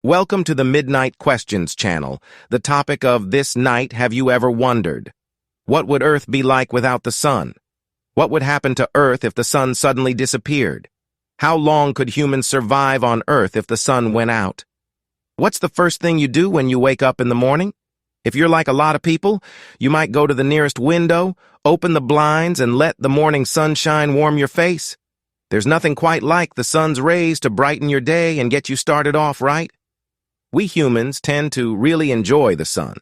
Welcome to the Midnight Questions channel. The topic of this night, have you ever wondered? What would Earth be like without the sun? What would happen to Earth if the sun suddenly disappeared? How long could humans survive on Earth if the sun went out? What's the first thing you do when you wake up in the morning? If you're like a lot of people, you might go to the nearest window, open the blinds, and let the morning sunshine warm your face. There's nothing quite like the sun's rays to brighten your day and get you started off right. We humans tend to really enjoy the sun.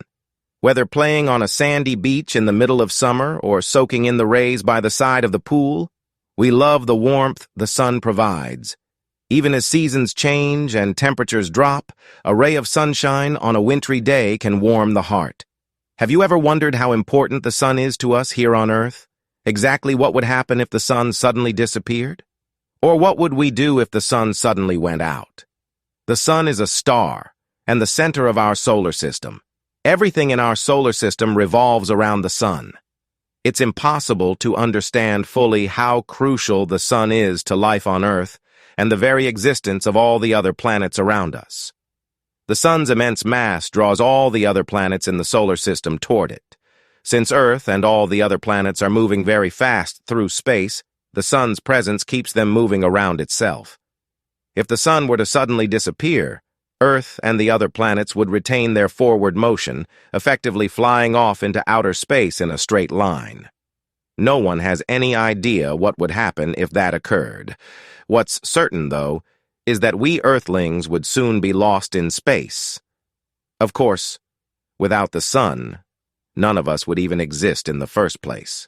Whether playing on a sandy beach in the middle of summer or soaking in the rays by the side of the pool, we love the warmth the sun provides. Even as seasons change and temperatures drop, a ray of sunshine on a wintry day can warm the heart. Have you ever wondered how important the sun is to us here on Earth? Exactly what would happen if the sun suddenly disappeared? Or what would we do if the sun suddenly went out? The sun is a star and the center of our solar system. Everything in our solar system revolves around the sun. It's impossible to understand fully how crucial the sun is to life on Earth and the very existence of all the other planets around us. The sun's immense mass draws all the other planets in the solar system toward it. Since Earth and all the other planets are moving very fast through space, the sun's presence keeps them moving around itself. If the sun were to suddenly disappear, Earth and the other planets would retain their forward motion, effectively flying off into outer space in a straight line. No one has any idea what would happen if that occurred. What's certain, though, is that we Earthlings would soon be lost in space. Of course, without the sun, none of us would even exist in the first place.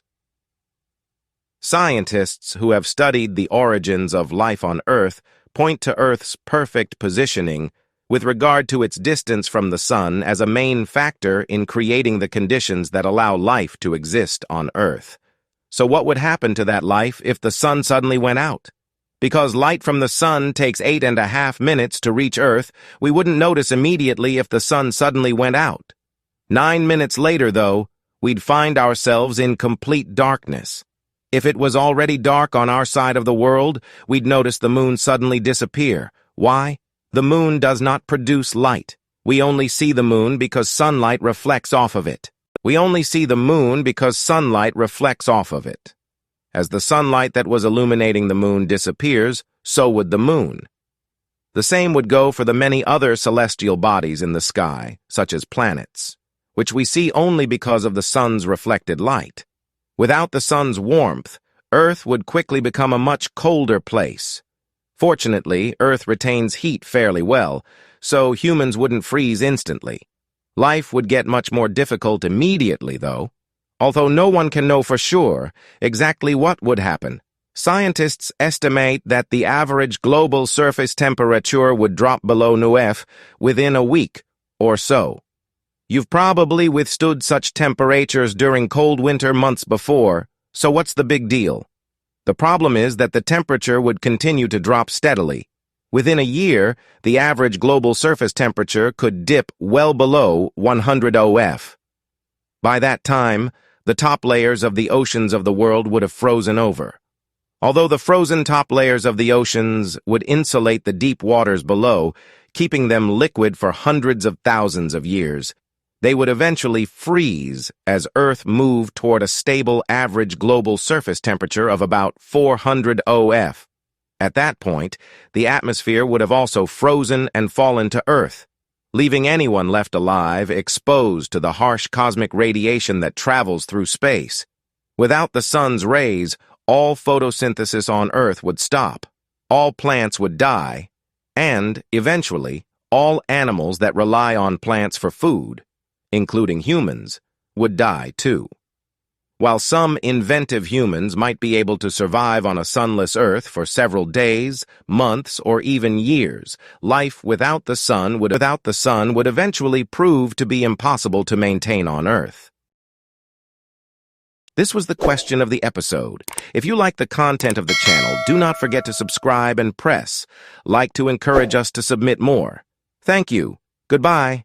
Scientists who have studied the origins of life on Earth point to Earth's perfect positioning with regard to its distance from the sun as a main factor in creating the conditions that allow life to exist on Earth. So what would happen to that life if the sun suddenly went out? Because light from the sun takes 8.5 minutes to reach Earth, we wouldn't notice immediately if the sun suddenly went out. 9 minutes later, though, we'd find ourselves in complete darkness. If it was already dark on our side of the world, we'd notice the moon suddenly disappear. Why? The moon does not produce light. We only see the moon because sunlight reflects off of it. As the sunlight that was illuminating the moon disappears, so would the moon. The same would go for the many other celestial bodies in the sky, such as planets, which we see only because of the sun's reflected light. Without the sun's warmth, Earth would quickly become a much colder place. Fortunately, Earth retains heat fairly well, so humans wouldn't freeze instantly. Life would get much more difficult immediately, though. Although no one can know for sure exactly what would happen, scientists estimate that the average global surface temperature would drop below -F within a week or so. You've probably withstood such temperatures during cold winter months before, so what's the big deal? The problem is that the temperature would continue to drop steadily. Within a year, the average global surface temperature could dip well below 100 OF. By that time, the top layers of the oceans of the world would have frozen over. Although the frozen top layers of the oceans would insulate the deep waters below, keeping them liquid for hundreds of thousands of years, they would eventually freeze as Earth moved toward a stable average global surface temperature of about 400 OF. At that point, the atmosphere would have also frozen and fallen to Earth, leaving anyone left alive exposed to the harsh cosmic radiation that travels through space. Without the sun's rays, all photosynthesis on Earth would stop, all plants would die, and, eventually, all animals that rely on plants for food, including humans, would die too. While some inventive humans might be able to survive on a sunless Earth for several days, months, or even years, life without the sun would eventually prove to be impossible to maintain on Earth. This was the question of the episode. If you like the content of the channel, do not forget to subscribe and press like to encourage us to submit more. Thank you. Goodbye.